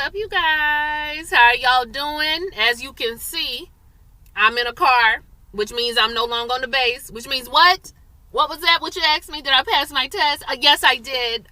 up, you guys? How are y'all doing? As you can see, I'm in a car, which means I'm no longer on the base, which means what? What was that? What you asked me? Did I pass my test? Yes, I did.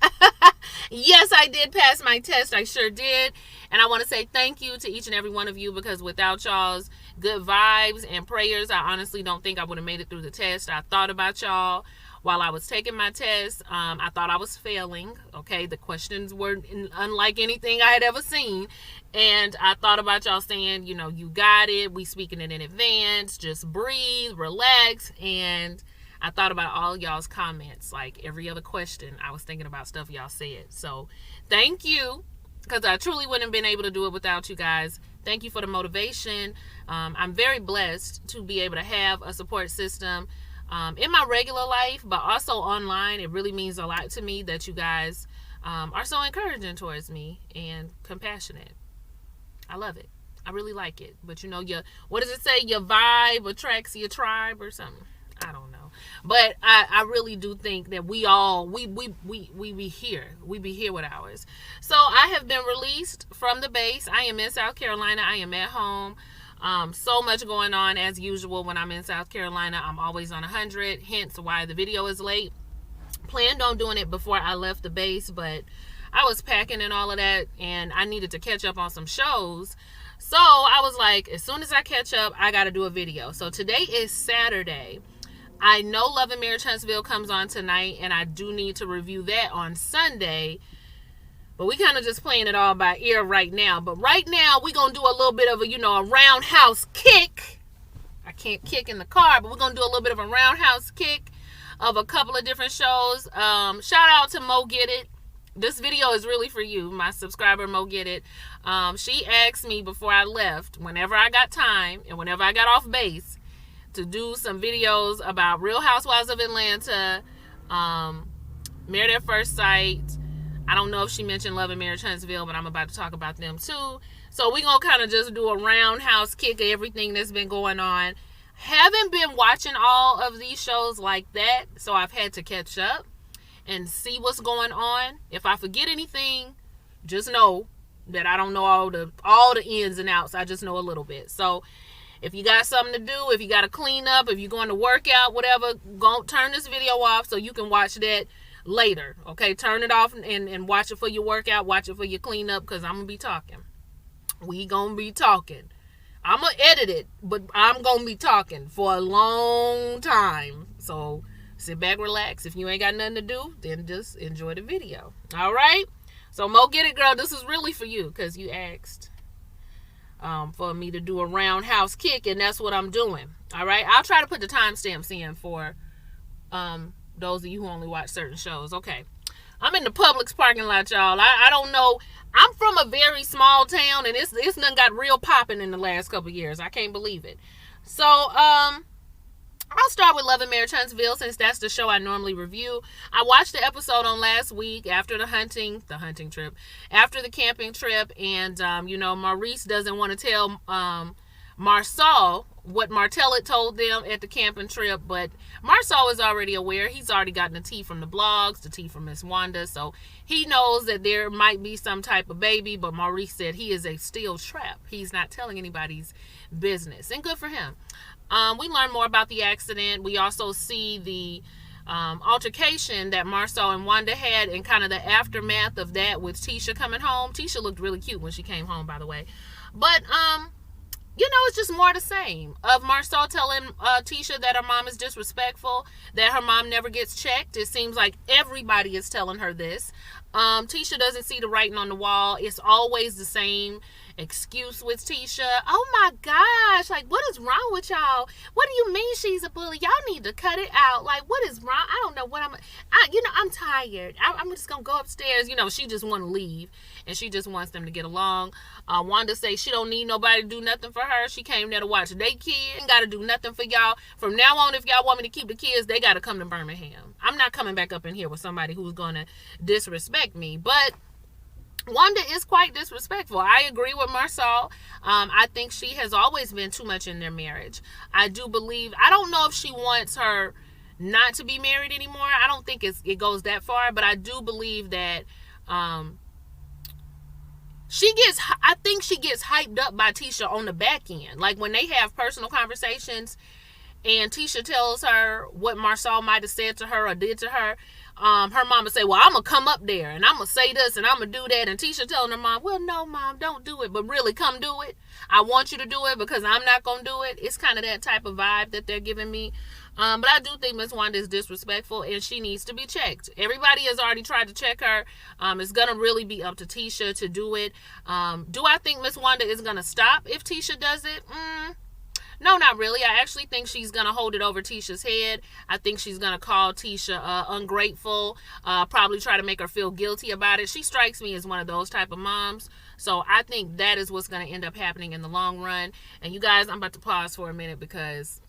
Yes, I did pass my test. I sure did. And I want to say thank you to each and every one of you, because without y'all's good vibes and prayers, I honestly don't think I would have made it through the test. I thought about y'all while I was taking my test. I thought I was failing. Okay, the questions were unlike anything I had ever seen. And I thought about y'all saying, you got it. We speaking it in advance. Just breathe, relax. And I thought about all y'all's comments. Like every other question, I was thinking about stuff y'all said. So thank you, because I truly wouldn't have been able to do it without you guys. Thank you for the motivation. I'm very blessed to be able to have a support system in my regular life, but also online. It really means a lot to me that you guys are so encouraging towards me and compassionate. I love it. I really like it. But what does it say? Your vibe attracts your tribe or something. I don't know. But I really do think that we be here. We be here with ours. So I have been released from the base. I am in South Carolina. I am at home. So much going on as usual when I'm in South Carolina. I'm always on 100, hence why the video is late. Planned on doing it before I left the base, but I was packing and all of that, and I needed to catch up on some shows. So I was like, as soon as I catch up, I got to do a video. So today is Saturday. I know Love and Marriage Huntsville comes on tonight, and I do need to review that on Sunday. But we kind of just playing it all by ear right now. But right now, we're going to do a little bit of a roundhouse kick. I can't kick in the car, but we're going to do a little bit of a roundhouse kick of a couple of different shows. Shout out to Mo Get It. This video is really for you, my subscriber Mo Get It. She asked me before I left, whenever I got time and whenever I got off base, to do some videos about Real Housewives of Atlanta, Married at First Sight. I don't know if she mentioned Love and Marriage Huntsville, but I'm about to talk about them too. So we're going to kind of just do a roundhouse kick of everything that's been going on. Haven't been watching all of these shows like that, so I've had to catch up and see what's going on. If I forget anything, just know that I don't know all the ins and outs. I just know a little bit. So if you got something to do, if you got to clean up, if you're going to work out, whatever, go turn this video off so you can watch that later. Okay, turn it off and watch it for your workout, watch it for your cleanup, because I'm going to be talking. We going to be talking. I'm going to edit it, but I'm going to be talking for a long time. So sit back, relax. If you ain't got nothing to do, then just enjoy the video. All right? So Mo Get It, girl, this is really for you, because you asked for me to do a roundhouse kick, and that's what I'm doing. All right? I'll try to put the timestamps in for those of you who only watch certain shows. Okay. I'm in the Publix parking lot, y'all. I don't know. I'm from a very small town, and it's done got real popping in the last couple years. I can't believe it. So, I'll start with Love and Marriage Huntsville, since that's the show I normally review. I watched the episode on last week after the hunting trip, after the camping trip, and, Maurice doesn't want to tell Marsau what Martell had told them at the camping trip, but Marsau is already aware. He's already gotten the tea from the blogs, the tea from Miss Wanda, so he knows that there might be some type of baby, but Maurice said he is a steel trap. He's not telling anybody's business, and good for him. We learn more about the accident. We also see the altercation that Marsau and Wanda had, and kind of the aftermath of that with Tisha coming home. Tisha looked really cute when she came home, by the way. But it's just more the same of Marsau telling Tisha that her mom is disrespectful, that her mom never gets checked. It seems like everybody is telling her this. Tisha doesn't see the writing on the wall. It's always the same excuse with Tisha. Oh my gosh, like, what is wrong with y'all? What do you mean she's a bully? Y'all need to cut it out. Like, what is wrong? I don't know what I'm tired. I'm just gonna go upstairs. She just want to leave, and she just wants them to get along. Wanda say she don't need nobody to do nothing for her. She came there to watch they kid, and got to do nothing for y'all. From now on, if y'all want me to keep the kids, they got to come to Birmingham. I'm not coming back up in here with somebody who's gonna disrespect me. But Wanda is quite disrespectful. I agree with Marsau. I think she has always been too much in their marriage. I do believe, I don't know if she wants her not to be married anymore. I don't think it goes that far, but I do believe that I think she gets hyped up by Tisha on the back end. Like when they have personal conversations and Tisha tells her what Marsau might have said to her or did to her, her mama say, well, I'm going to come up there and I'm going to say this and I'm going to do that. And Tisha telling her mom, well, no, mom, don't do it. But really, come do it. I want you to do it because I'm not going to do it. It's kind of that type of vibe that they're giving me. But I do think Miss Wanda is disrespectful and she needs to be checked. Everybody has already tried to check her. It's going to really be up to Tisha to do it. Do I think Miss Wanda is going to stop if Tisha does it? No, not really. I actually think she's going to hold it over Tisha's head. I think she's going to call Tisha ungrateful, probably try to make her feel guilty about it. She strikes me as one of those type of moms. So I think that is what's going to end up happening in the long run. And you guys, I'm about to pause for a minute because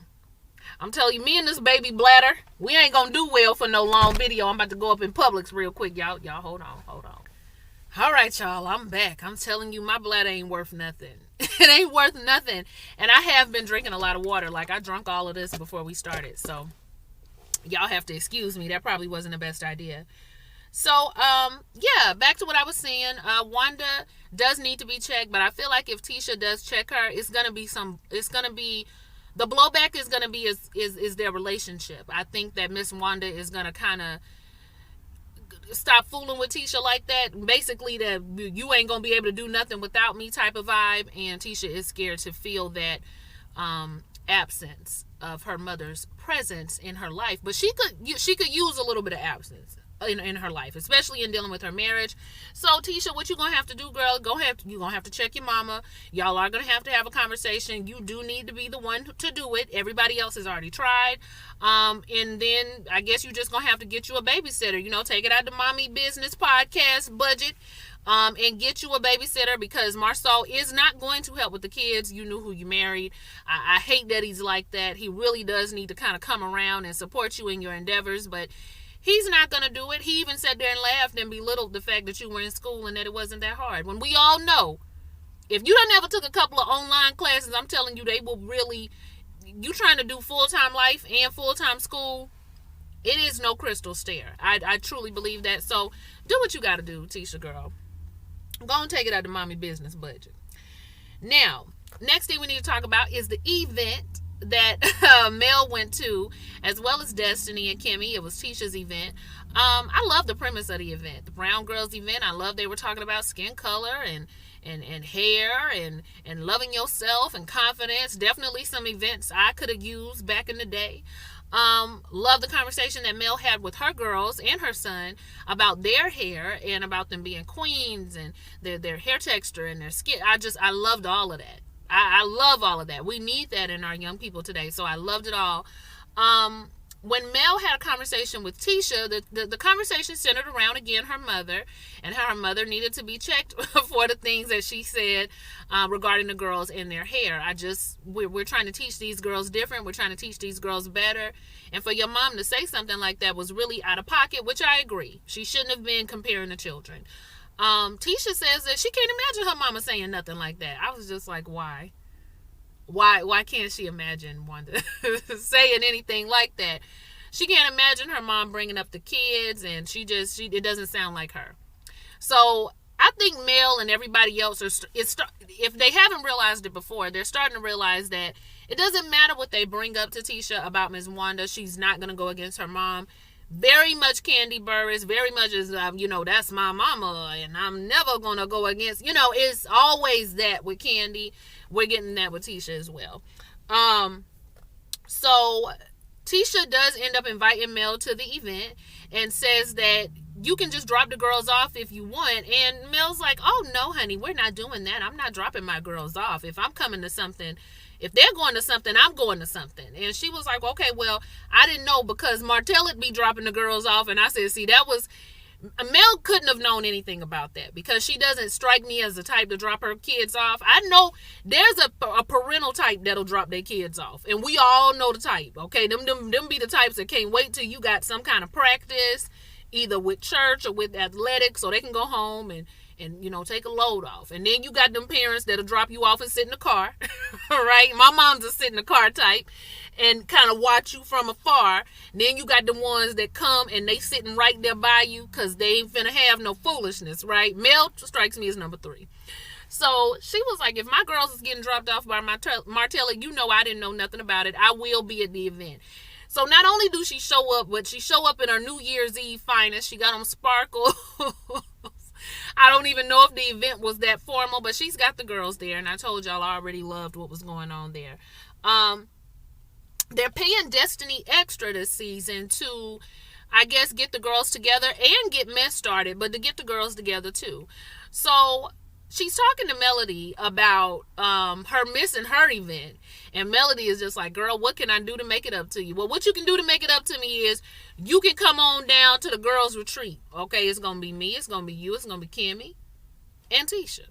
I'm telling you, me and this baby bladder, we ain't going to do well for no long video. I'm about to go up in Publix real quick. Y'all hold on. All right, y'all, I'm back. I'm telling you, my bladder ain't worth nothing. It ain't worth nothing. And I have been drinking a lot of water. Like, I drank all of this before we started. So, y'all have to excuse me. That probably wasn't the best idea. So, yeah, back to what I was saying. Wanda does need to be checked. But I feel like if Tisha does check her, the blowback is going to be is their relationship. I think that Miss Wanda is going to kind of stop fooling with Tisha like that. Basically, that you ain't gonna be able to do nothing without me type of vibe. And Tisha is scared to feel that absence of her mother's presence in her life. But she could use a little bit of absence in her life, especially in dealing with her marriage. So Tisha, what you gonna have to do, girl? You're gonna have to check your mama. Y'all are gonna have a conversation. You do need to be the one to do it. Everybody else has already tried. And then I guess you just gonna have to get you a babysitter. You know, take it out the Mommy Business Podcast budget. And get you a babysitter because Marsau is not going to help with the kids. You knew who you married. I hate that he's like that. He really does need to kind of come around and support you in your endeavors, but he's not going to do it. He even sat there and laughed and belittled the fact that you were in school and that it wasn't that hard. When we all know, if you done ever took a couple of online classes, I'm telling you, they will really, you trying to do full-time life and full-time school, it is no crystal stair. I truly believe that. So do what you got to do, Tisha girl. Go and take it out of the Mommy Business budget. Now, next thing we need to talk about is the event that Mel went to, as well as Destiny and Kimmy. It was Tisha's event. I love the premise of the event. The Brown Girls event, I love they were talking about skin color and hair and loving yourself and confidence. Definitely some events I could have used back in the day. Love the conversation that Mel had with her girls and her son about their hair and about them being queens and their hair texture and their skin. I loved all of that. I love all of that. We need that in our young people today. So I loved it all. When Mel had a conversation with Tisha, the conversation centered around, again, her mother, and how her mother needed to be checked for the things that she said regarding the girls and their hair. We're trying to teach these girls different. We're trying to teach these girls better. And for your mom to say something like that was really out of pocket, which I agree. She shouldn't have been comparing the children. Tisha says that she can't imagine her mama saying nothing like that. I was just like, why? Why can't she imagine Wanda saying anything like that? She can't imagine her mom bringing up the kids, and it doesn't sound like her. So I think Mel and everybody else if they haven't realized it before, they're starting to realize that it doesn't matter what they bring up to Tisha about Ms. Wanda. She's not going to go against her mom. Very much Candy Burris, very much as, that's my mama, and I'm never going to go against, it's always that with Candy. We're getting that with Tisha as well. So Tisha does end up inviting Mel to the event and says that you can just drop the girls off if you want. And Mel's like, oh, no, honey, we're not doing that. I'm not dropping my girls off. If I'm coming to something, if they're going to something, I'm going to something. And she was like, okay, well, I didn't know because Martell would be dropping the girls off. And I said, see, Mel couldn't have known anything about that because she doesn't strike me as the type to drop her kids off. I know there's a parental type that'll drop their kids off. And we all know the type, okay? Them be the types that can't wait till you got some kind of practice, either with church or with athletics, so they can go home and take a load off. And then you got them parents that'll drop you off and sit in the car, right? My mom's a sit in the car type and kind of watch you from afar. And then you got the ones that come and they sitting right there by you because they ain't finna have no foolishness, right? Mel strikes me as number 3. So she was like, if my girls is getting dropped off by Martella, you know I didn't know nothing about it. I will be at the event. So not only do she show up, but she show up in her New Year's Eve finest. She got on sparkles. I don't even know if the event was that formal, but she's got the girls there. And I told y'all I already loved what was going on there. They're paying Destiny extra this season to, I guess, get the girls together and get mess started, but to get the girls together too. So she's talking to Melody about her missing her event. And Melody is just like, girl, what can I do to make it up to you? Well, what you can do to make it up to me is you can come on down to the girls' retreat. Okay, it's going to be me. It's going to be you. It's going to be Kimmy and Tisha.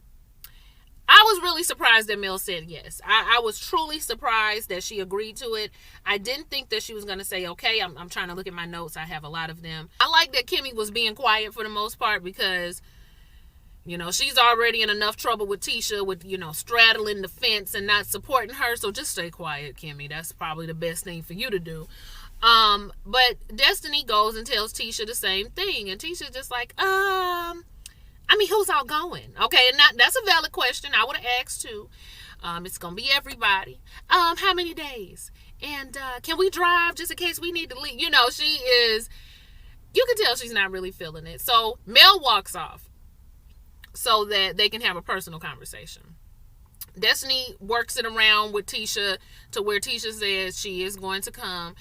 I was really surprised that Mel said yes. I was truly surprised that she agreed to it. I didn't think that she was going to say, okay. I'm trying to look at my notes. I have a lot of them. I like that Kimmy was being quiet for the most part because, you know, she's already in enough trouble with Tisha with, you know, straddling the fence and not supporting her. So just stay quiet, Kimmy. That's probably the best thing for you to do. But Destiny goes and tells Tisha the same thing. And Tisha's just like, I mean, who's all going? Okay, and that's a valid question. I would have asked too. It's going to be everybody. How many days? And can we drive just in case we need to leave? You know, she is, you can tell she's not really feeling it. So Mel walks off so that they can have a personal conversation. Destiny works it around with Tisha to where Tisha says she is going to come.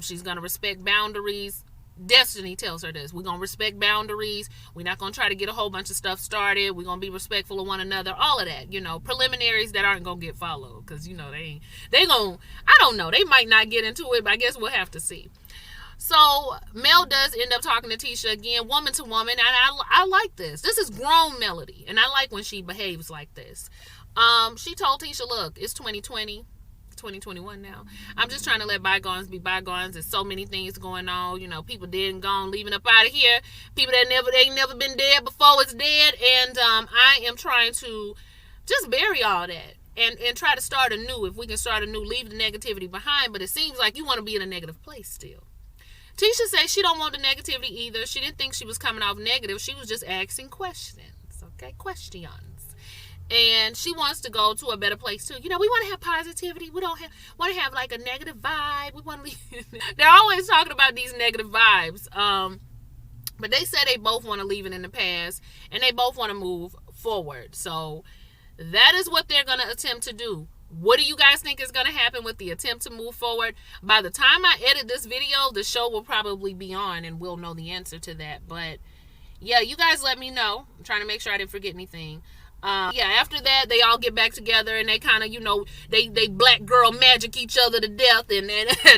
She's going to respect boundaries. Destiny tells her this. We're going to respect boundaries. We're not going to try to get a whole bunch of stuff started. We're going to be respectful of one another. All of that, you know, preliminaries that aren't going to get followed. Because, you know, they going to, I don't know. They might not get into it, but I guess we'll have to see. So Mel does end up talking to Tisha again, woman to woman. And I like this. This is grown Melody. And I like when she behaves like this. She told Tisha, look, it's 2020. 2021 now. I'm just trying to let bygones be bygones. There's so many things going on. You know, people dead and gone, leaving up out of here. People that ain't never been dead before it's dead. And I am trying to just bury all that and try to start anew. If we can start anew, leave the negativity behind. But it seems like you want to be in a negative place still. Tisha says she don't want the negativity either. She didn't think she was coming off negative. She was just asking questions. Okay, questions. And she wants to go to a better place too. You know, we want to have positivity. We don't want to have like a negative vibe. We want to leave. They're always talking about these negative vibes. But they said they both want to leave it in the past and they both want to move forward. So that is what they're going to attempt to do. What do you guys think is going to happen with the attempt to move forward? By the time I edit this video, the show will probably be on and we'll know the answer to that. But yeah, you guys let me know. I'm trying to make sure I didn't forget anything. Yeah, after that, they all get back together and they kind of, you know, they black girl magic each other to death and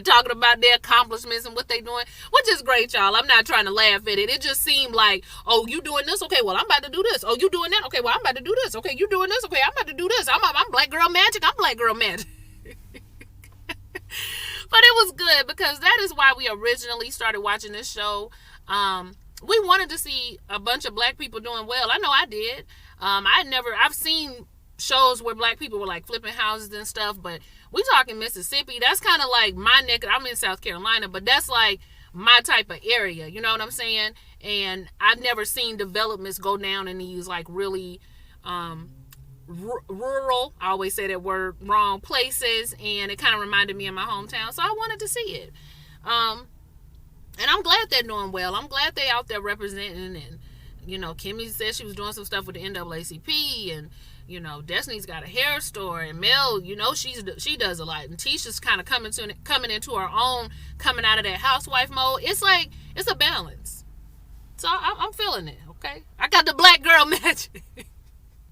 talking about their accomplishments and what they doing, which is great, y'all. I'm not trying to laugh at it. It just seemed like, oh, you doing this? Okay, well, I'm about to do this. Oh, you doing that? Okay, well, I'm about to do this. Okay, you doing this? Okay, I'm about to do this. I'm black girl magic. I'm black girl magic. But it was good because that is why we originally started watching this show. We wanted to see a bunch of black people doing well. I know I did. I've seen shows where black people were like flipping houses and stuff, but we talking Mississippi. That's kind of like my neck. I'm in South Carolina, but that's like my type of area. You know what I'm saying? And I've never seen developments go down in these like really rural, I always say that word wrong, places. And it kind of reminded me of my hometown. So I wanted to see it. And I'm glad they're doing well. I'm glad they out there representing. And, you know, Kimmy said she was doing some stuff with the NAACP. And, you know, Destiny's got a hair store. And Mel, you know, she does a lot. And Tisha's kind of coming into her own, coming out of that housewife mode. It's like, it's a balance. So I'm feeling it, okay? I got the black girl magic.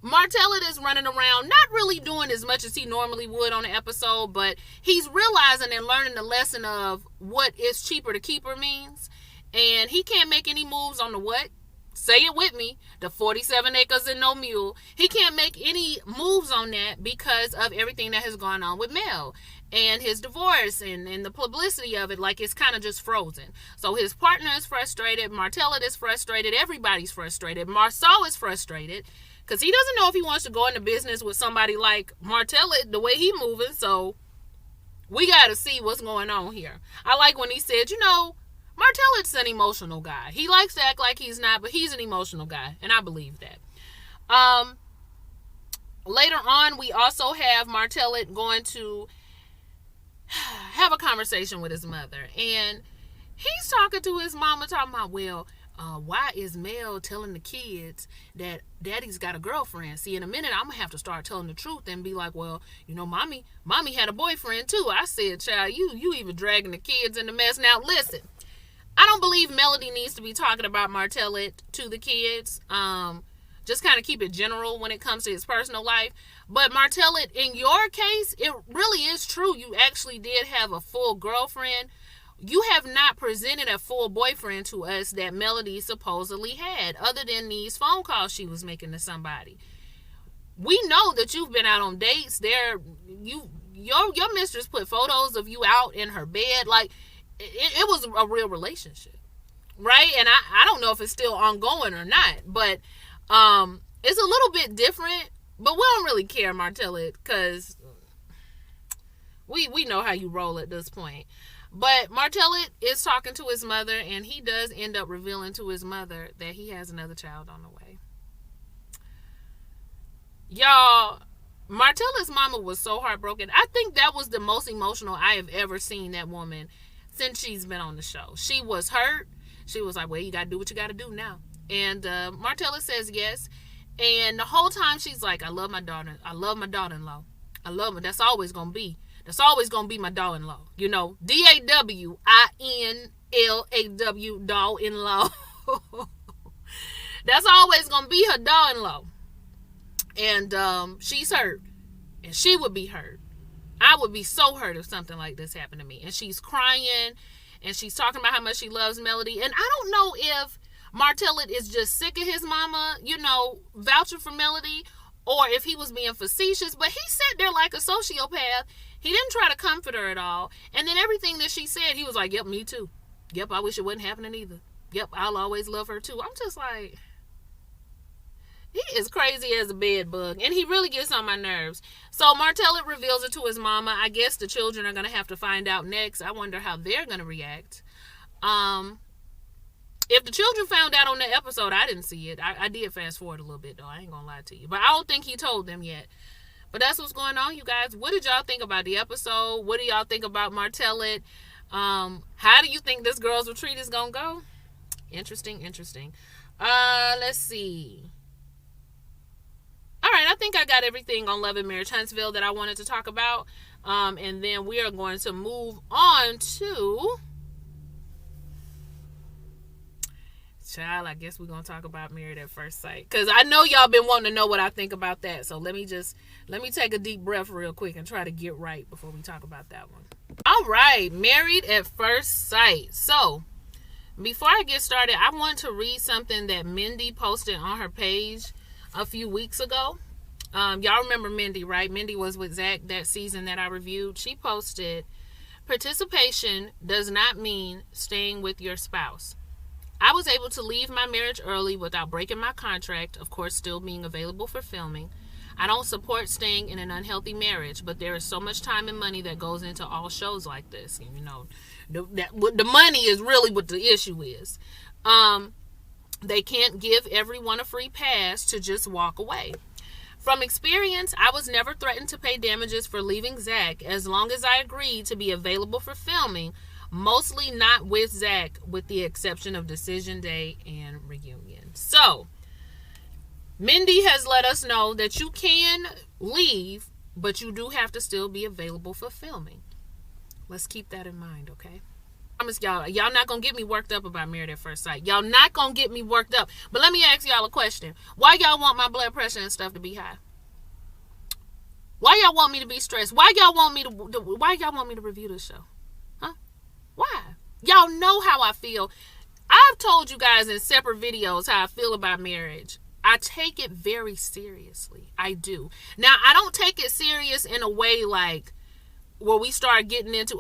Martella is running around, not really doing as much as he normally would on the episode, but he's realizing and learning the lesson of what is cheaper to keep her means. And he can't make any moves on the what? Say it with me. The 47 acres and no mule. He can't make any moves on that because of everything that has gone on with Mel and his divorce and the publicity of it. Like, it's kind of just frozen. So his partner is frustrated. Martella is frustrated. Everybody's frustrated. Marceau is frustrated. Because he doesn't know if he wants to go into business with somebody like Martella, the way he moving. So we got to see what's going on here. I like when he said, you know, Martella's an emotional guy. He likes to act like he's not, but he's an emotional guy. And I believe that. Later on, we also have Martellus going to have a conversation with his mother. And he's talking to his mama, talking about, well, why is Mel telling the kids that daddy's got a girlfriend? See, in a minute, I'm going to have to start telling the truth and be like, well, you know, mommy had a boyfriend too. I said, child, you even dragging the kids in the mess. Now, listen, I don't believe Melody needs to be talking about Martellus to the kids. Just kind of keep it general when it comes to his personal life. But Martellus, in your case, it really is true. You actually did have a full girlfriend. You have not presented a full boyfriend to us that Melody supposedly had, other than these phone calls she was making to somebody. We know that you've been out on dates. Your mistress put photos of you out in her bed. Like, it was a real relationship, right? And I don't know if it's still ongoing or not, but it's a little bit different. But we don't really care, Martellus, because we know how you roll at this point. But Martellus is talking to his mother, and he does end up revealing to his mother that he has another child on the way. Y'all, Martellus' mama was so heartbroken. I think that was the most emotional I have ever seen that woman since she's been on the show. She was hurt. She was like, well, you got to do what you got to do now. And Martellus says yes. And the whole time she's like, I love my daughter. I love my daughter-in-law. I love her. That's always going to be my daughter-in-law. You know, DAWINLAW, daughter-in-law. That's always going to be her daughter-in-law. And she's hurt. And she would be hurt. I would be so hurt if something like this happened to me. And she's crying. And she's talking about how much she loves Melody. And I don't know if Martellus is just sick of his mama, you know, vouching for Melody, or if he was being facetious. But he sat there like a sociopath. He didn't try to comfort her at all. And then everything that she said, he was like, yep, me too. Yep, I wish it wasn't happening either. Yep, I'll always love her too. I'm just like, he is crazy as a bed bug. And he really gets on my nerves. So Martellus reveals it to his mama. I guess the children are going to have to find out next. I wonder how they're going to react. If the children found out on the episode, I didn't see it. I did fast forward a little bit, though. I ain't going to lie to you. But I don't think he told them yet. But that's what's going on, you guys. What did y'all think about the episode? What do y'all think about Martellus? How do you think this girl's retreat is going to go? Interesting. Let's see. All right, I think I got everything on Love and Marriage Huntsville that I wanted to talk about. And then we are going to move on to... Child, I guess we're going to talk about Married at First Sight. Because I know y'all been wanting to know what I think about that. So let me take a deep breath real quick and try to get right before we talk about that one. All right, Married at First Sight. So, before I get started, I want to read something that Mindy posted on her page a few weeks ago. Y'all remember Mindy, right? Mindy was with Zach that season that I reviewed. She posted, participation does not mean staying with your spouse. I was able to leave my marriage early without breaking my contract, of course still being available for filming. I don't support staying in an unhealthy marriage, but there is so much time and money that goes into all shows like this. You know, the money is really what the issue is. They can't give everyone a free pass to just walk away. From experience, I was never threatened to pay damages for leaving Zach as long as I agreed to be available for filming. Mostly not with Zach, with the exception of Decision Day and Reunion. So, Mindy has let us know that you can leave, but you do have to still be available for filming. Let's keep that in mind, okay? I promise y'all not going to get me worked up about Married at First Sight. Y'all not going to get me worked up. But let me ask y'all a question. Why y'all want my blood pressure and stuff to be high? Why y'all want me to be stressed? Why y'all want me to review this show? Why? Y'all know how I feel. I've told you guys in separate videos how I feel about marriage. I take it very seriously. I do. Now, I don't take it serious in a way like where we start getting into,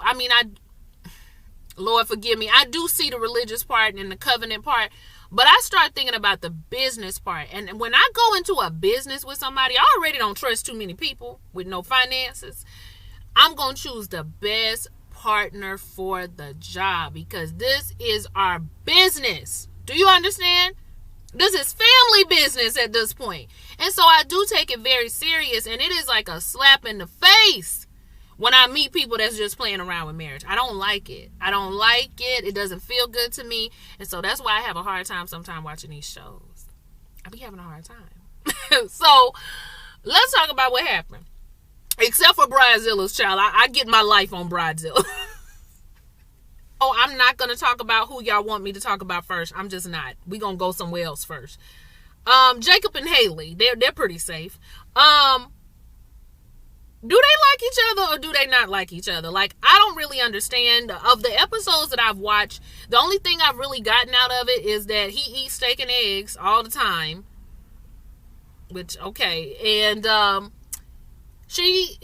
Lord forgive me, I do see the religious part and the covenant part, but I start thinking about the business part. And when I go into a business with somebody, I already don't trust too many people with no finances. I'm going to choose the best partner for the job because this is our business. Do you understand? This is family business at this point. And so I do take it very serious, and it is like a slap in the face when I meet people that's just playing around with marriage. I don't like it. I don't like it. It doesn't feel good to me. And so that's why I have a hard time sometimes watching these shows. I be having a hard time. So let's talk about what happened. Except for Bridezilla's child. I get my life on Bridezilla. Oh, I'm not going to talk about who y'all want me to talk about first. I'm just not. We're going to go somewhere else first. Jacob and Haley, they're pretty safe. Do they like each other or do they not like each other? Like, I don't really understand. Of the episodes that I've watched, the only thing I've really gotten out of it is that he eats steak and eggs all the time. Which, okay. And she's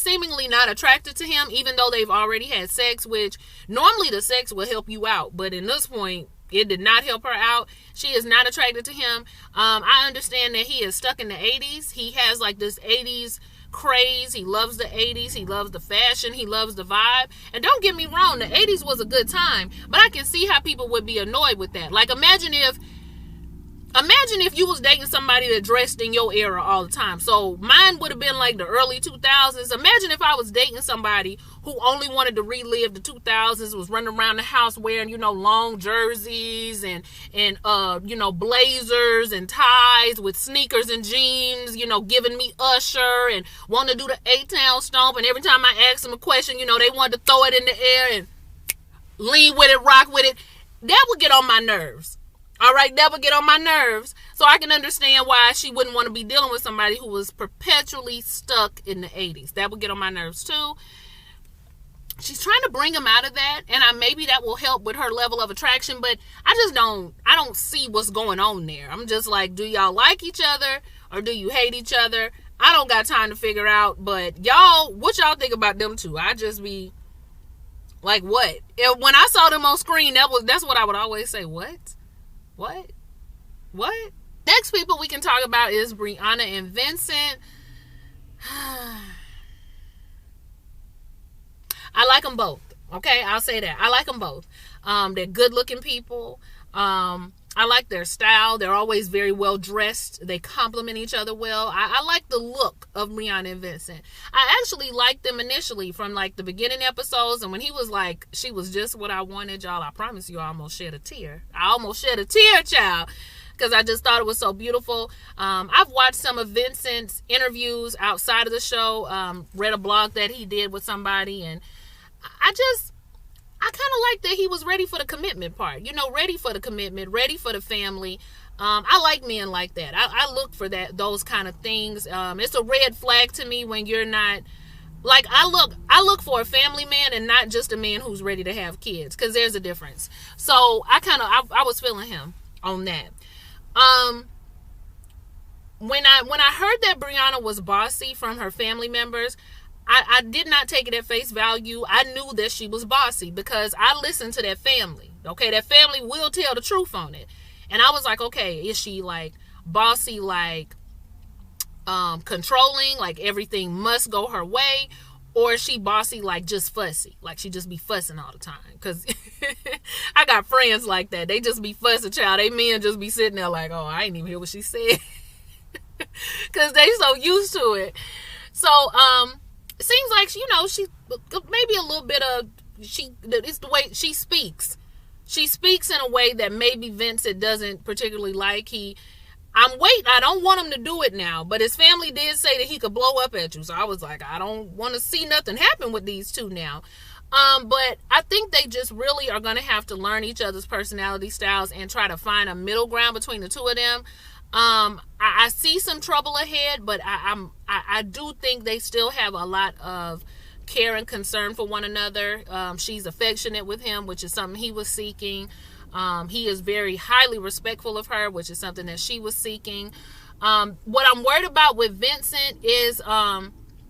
seemingly not attracted to him, even though they've already had sex, which normally the sex will help you out. But in this point, it did not help her out. She is not attracted to him. I understand that he is stuck in the 80s. He has like this 80s craze. He loves the 80s. He loves the fashion. He loves the vibe. And don't get me wrong, the 80s was a good time, but I can see how people would be annoyed with that. Like, imagine if you was dating somebody that dressed in your era all the time. So mine would have been like the early 2000s. Imagine if I was dating somebody who only wanted to relive the 2000s, was running around the house wearing, long jerseys and blazers and ties with sneakers and jeans, giving me Usher and wanting to do the A-Town stomp. And every time I asked them a question, they wanted to throw it in the air and lean with it, rock with it. That would get on my nerves. All right, that would get on my nerves. So I can understand why she wouldn't want to be dealing with somebody who was perpetually stuck in the 80s. That would get on my nerves too. She's trying to bring him out of that, and maybe that will help with her level of attraction, but I don't see what's going on there. I'm just like, do y'all like each other or do you hate each other? I don't got time to figure out, but what y'all think about them two? I just be like, what? When I saw them on screen, that's what I would always say. What? Next people we can talk about is Brianna and Vincent. I like them both. Okay, I'll say that. I like them both. They're good-looking people. I like their style. They're always very well dressed. They complement each other well. I like the look of Brianna and Vincent. I actually liked them initially from like the beginning episodes, and when he was like, she was just what I wanted, y'all. I promise you, I almost shed a tear. Child, because I just thought it was so beautiful. I've watched some of Vincent's interviews outside of the show. Read a blog that he did with somebody, and I kind of like that he was ready for the commitment part. Ready for the commitment, ready for the family. I like men like that. I look for those kind of things. It's a red flag to me when you're not, like, I look for a family man and not just a man who's ready to have kids, because there's a difference. So I was feeling him on that. When I heard that Brianna was bossy from her family members, I did not take it at face value. I knew that she was bossy because I listened to that family. Okay, that family will tell the truth on it. And I was like, okay, is she like bossy, like controlling, like everything must go her way? Or is she bossy, like just fussy? Like she just be fussing all the time? Because I got friends like that. They just be fussing, child. They men just be sitting there like, oh, I ain't even hear what she said. Because they so used to it. So, it seems like she maybe a little bit of it's the way she speaks. She speaks in a way that maybe Vincent doesn't particularly like. I don't want him to do it now, but his family did say that he could blow up at you. So I was like, I don't want to see nothing happen with these two now. But I think they just really are going to have to learn each other's personality styles and try to find a middle ground between the two of them. I see some trouble ahead, but I do think they still have a lot of care and concern for one another. She's affectionate with him, which is something he was seeking. He is very highly respectful of her, which is something that she was seeking. What I'm worried about with Vincent is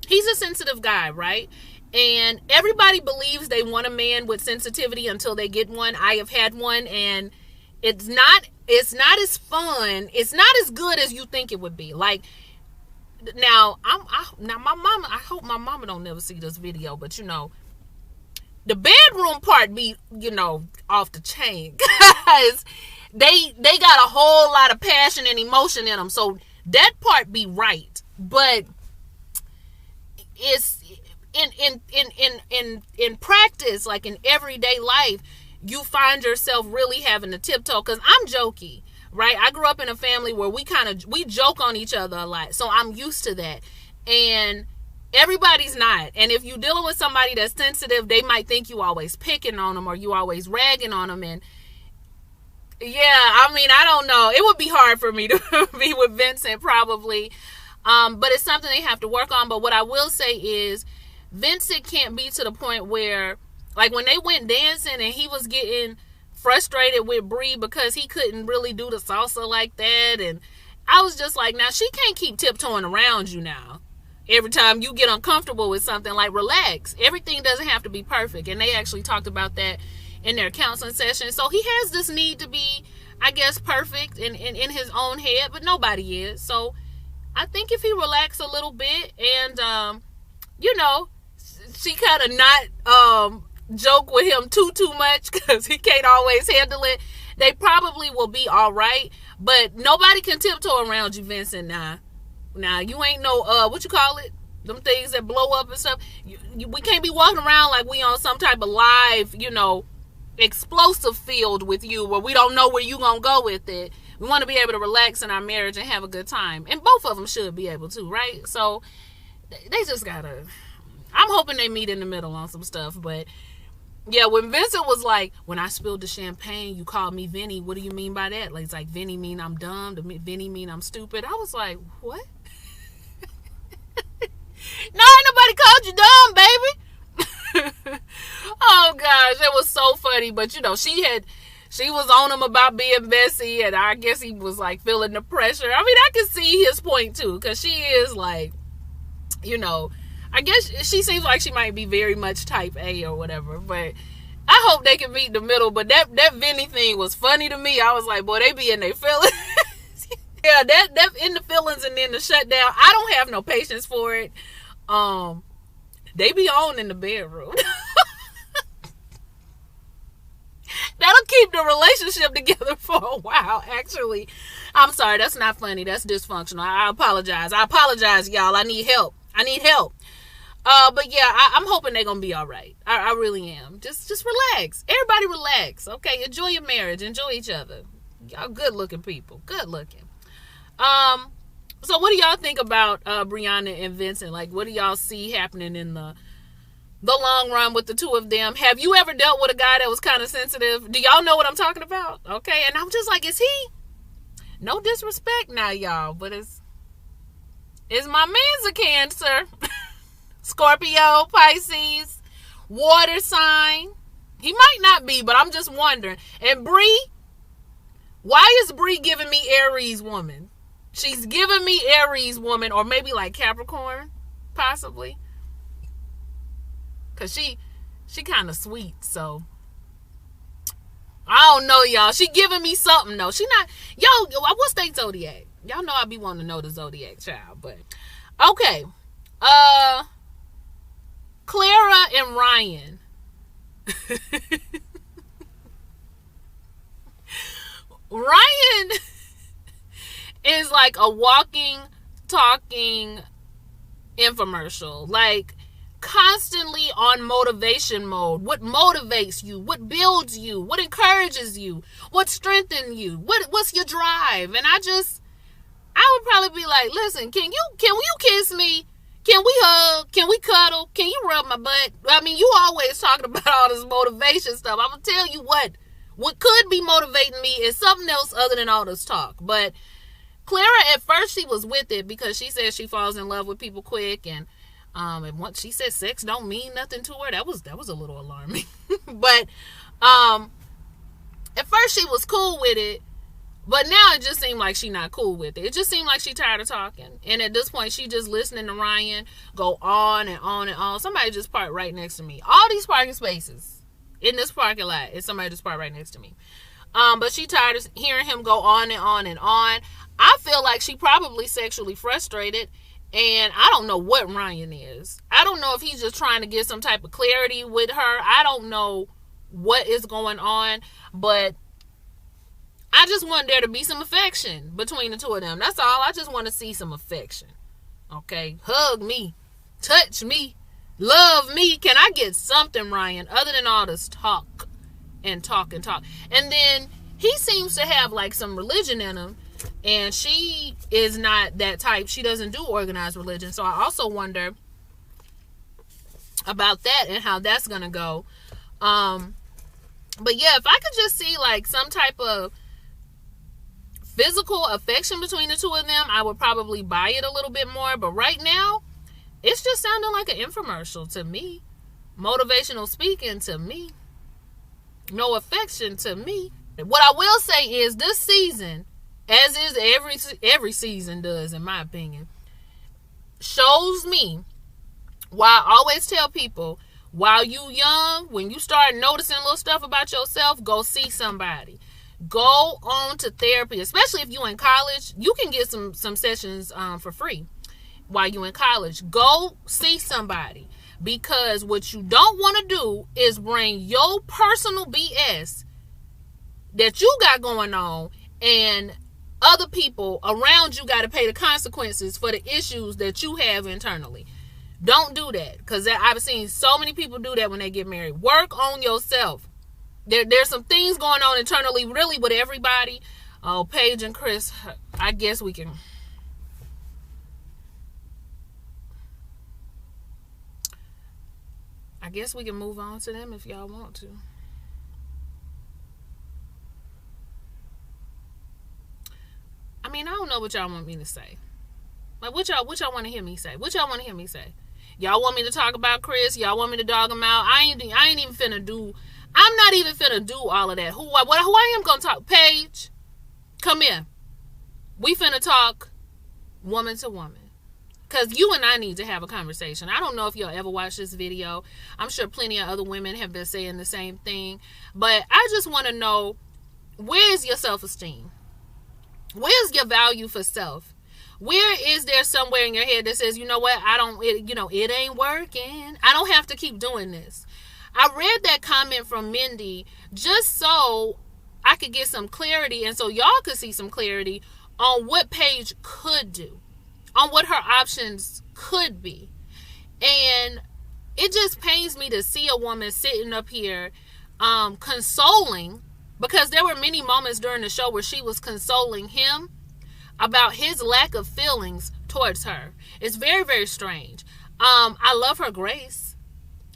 he's a sensitive guy, right? And everybody believes they want a man with sensitivity until they get one. I have had one, and it's not as fun. It's not as good as you think it would be. Like, now my mama, I hope my mama don't never see this video, but the bedroom part be, off the chain. Guys, they got a whole lot of passion and emotion in them. So that part be right. But it's in practice, like in everyday life, you find yourself really having to tiptoe. Because I'm jokey, right? I grew up in a family where we joke on each other a lot. So I'm used to that. And everybody's not. And if you're dealing with somebody that's sensitive, they might think you always picking on them or you always ragging on them. And yeah, I mean, I don't know. It would be hard for me to be with Vincent probably. But it's something they have to work on. But what I will say is Vincent can't be to the point where, like when they went dancing and he was getting frustrated with Bree because he couldn't really do the salsa like that. And I was just like, now she can't keep tiptoeing around you now. Every time you get uncomfortable with something, like relax. Everything doesn't have to be perfect. And they actually talked about that in their counseling session. So he has this need to be, I guess, perfect in his own head, but nobody is. So I think if he relaxed a little bit and, she kind of not joke with him too much because he can't always handle it, they probably will be all right. But nobody can tiptoe around you, Vincent. Now you ain't no what you call it, them things that blow up and stuff. We can't be walking around like we on some type of live, explosive field with you where we don't know where you gonna go with it. We want to be able to relax in our marriage and have a good time, and both of them should be able to, right? So they just gotta, I'm hoping they meet in the middle on some stuff. But yeah, when Vincent was like, when I spilled the champagne, you called me Vinny. What do you mean by that? Like, it's like, Vinny mean I'm dumb. Vinny mean I'm stupid. I was like, what? No, ain't nobody called you dumb, baby. Oh gosh, it was so funny. But she was on him about being messy, and I guess he was like feeling the pressure. I mean, I can see his point too, because she is like, I guess she seems like she might be very much type A or whatever. But I hope they can meet in the middle. But that Vinny thing was funny to me. I was like, boy, they be in their feelings. Yeah, that in the feelings and then the shutdown. I don't have no patience for it. They be on in the bedroom. That'll keep the relationship together for a while, actually. I'm sorry, that's not funny. That's dysfunctional. I apologize, y'all. I need help. But yeah, I'm hoping they're gonna be all right. I really am. Just relax. Everybody relax, okay? Enjoy your marriage. Enjoy each other. Y'all good-looking people. Good-looking. So what do y'all think about Brianna and Vincent? Like, what do y'all see happening in the long run with the two of them? Have you ever dealt with a guy that was kind of sensitive? Do y'all know what I'm talking about? Okay, and I'm just like, is he? No disrespect now, y'all, but is my man's a Cancer, Scorpio, Pisces, water sign. He might not be, but I'm just wondering. And Bree, why is Bree giving me Aries woman? She's giving me Aries woman, or maybe like Capricorn, possibly. Because she kind of sweet, so. I don't know, y'all. She giving me something, though. She not, what's their zodiac? Y'all know I be wanting to know the zodiac, child, but. Okay. Clara and Ryan. Ryan is like a walking, talking infomercial. Like, constantly on motivation mode. What motivates you? What builds you? What encourages you? What strengthens you? What's your drive? And I would probably be like, listen, can you kiss me? Can we hug? Can we cuddle? Can you rub my butt? I mean, you always talking about all this motivation stuff. I'm gonna tell you what could be motivating me is something else other than all this talk. But Clara, at first, she was with it because she says she falls in love with people quick, and once she said sex don't mean nothing to her, that was a little alarming. But at first she was cool with it, but now it just seemed like she not cool with it. It just seemed like she tired of talking, and at this point she just listening to Ryan go on and on and on. Somebody just parked right next to me. All these parking spaces in this parking lot, and somebody just parked right next to me. But she tired of hearing him go on and on and on. I feel like she probably sexually frustrated, and I don't know what Ryan is. I don't know if he's just trying to get some type of clarity with her. I don't know what is going on, but I just want there to be some affection between the two of them. That's all. I just want to see some affection. Okay? Hug me. Touch me. Love me. Can I get something, Ryan, other than all this talk and talk and talk? And then he seems to have like some religion in him, and she is not that type. She doesn't do organized religion. So I also wonder about that and how that's going to go. But yeah, if I could just see like some type of physical affection between the two of them, I would probably buy it a little bit more. But right now, it's just sounding like an infomercial to me. Motivational speaking to me. No affection to me. What I will say is this season, as is every season does, in my opinion, shows me why I always tell people, while you young, when you start noticing little stuff about yourself, go see somebody. Go on to therapy, especially if you're in college. You can get some sessions for free while you're in college. Go see somebody, because what you don't want to do is bring your personal BS that you got going on, and other people around you got to pay the consequences for the issues that you have internally. Don't do that, because I've seen so many people do that when they get married. Work on yourself. There's some things going on internally, really, with everybody. Oh, Paige and Chris, I guess we can... move on to them if y'all want to. I mean, I don't know what y'all want me to say. Like, what y'all want to hear me say? What y'all want to hear me say? Y'all want me to talk about Chris? Y'all want me to dog him out? I ain't even finna do... I'm not even finna do all of that. Who I am gonna talk? Paige, come here. We finna talk woman to woman. Because you and I need to have a conversation. I don't know if y'all ever watched this video. I'm sure plenty of other women have been saying the same thing. But I just want to know, where's your self-esteem? Where's your value for self? Where is there somewhere in your head that says, you know what, it ain't working. I don't have to keep doing this. I read that comment from Mindy just so I could get some clarity, and so y'all could see some clarity on what Paige could do, on what her options could be. And it just pains me to see a woman sitting up here consoling, because there were many moments during the show where she was consoling him about his lack of feelings towards her. It's very, very strange. I love her grace.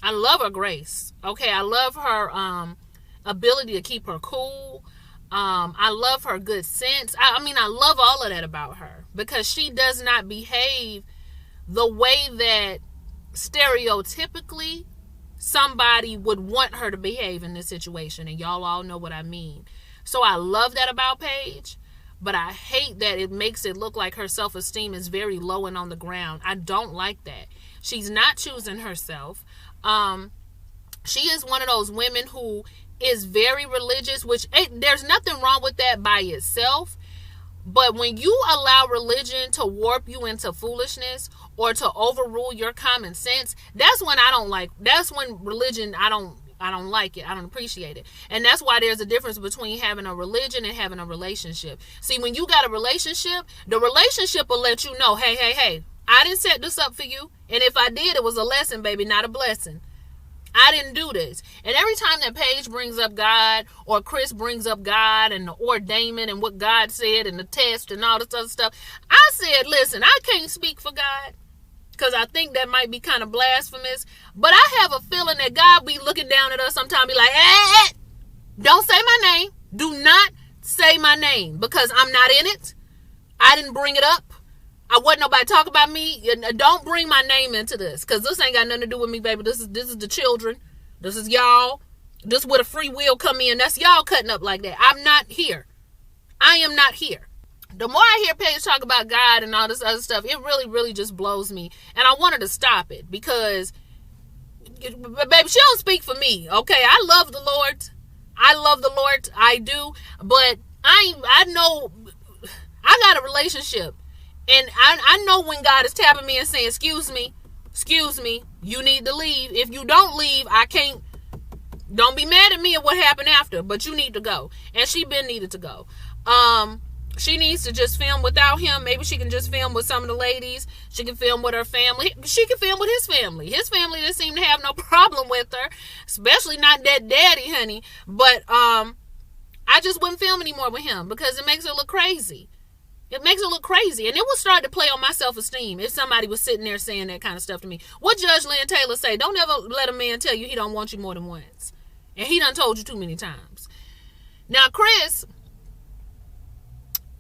I love her grace. Okay, I love her ability to keep her cool. I love her good sense. I mean, I love all of that about her, because she does not behave the way that stereotypically somebody would want her to behave in this situation. And y'all all know what I mean. So I love that about Paige, but I hate that it makes it look like her self-esteem is very low and on the ground. I don't like that. She's not choosing herself. She is one of those women who is very religious, which there's nothing wrong with that by itself. But when you allow religion to warp you into foolishness or to overrule your common sense, that's when I don't like. That's when religion, I don't like it. I don't appreciate it. And that's why there's a difference between having a religion and having a relationship. See, when you got a relationship, the relationship will let you know, hey, I didn't set this up for you. And if I did, it was a lesson, baby, not a blessing. I didn't do this. And every time that Paige brings up God, or Chris brings up God and the ordainment and what God said and the test and all this other stuff, I said, listen, I can't speak for God, because I think that might be kind of blasphemous. But I have a feeling that God be looking down at us sometime, be like, hey, don't say my name. Do not say my name, because I'm not in it. I didn't bring it up. I wasn't nobody talk about me. Don't bring my name into this, because this ain't got nothing to do with me, baby. This is the children. This is y'all. This is where the free will come in. That's y'all cutting up like that. I'm not here. I am not here. The more I hear Paige talk about God and all this other stuff, it really, really just blows me. And I wanted to stop it, because, baby, she don't speak for me, okay? I love the Lord. I love the Lord. I do. But I know I got a relationship. And I know when God is tapping me and saying, excuse me, you need to leave. If you don't leave, I can't. Don't be mad at me at what happened after, but you need to go. And she been needed to go. She needs to just film without him. Maybe she can just film with some of the ladies. She can film with her family. She can film with his family. His family doesn't seem to have no problem with her, especially not that daddy, honey. But I just wouldn't film anymore with him because it makes her look crazy. It makes her look crazy. And it will start to play on my self-esteem if somebody was sitting there saying that kind of stuff to me. What Judge Lynn Taylor say? Don't ever let a man tell you he don't want you more than once. And he done told you too many times. Now, Chris,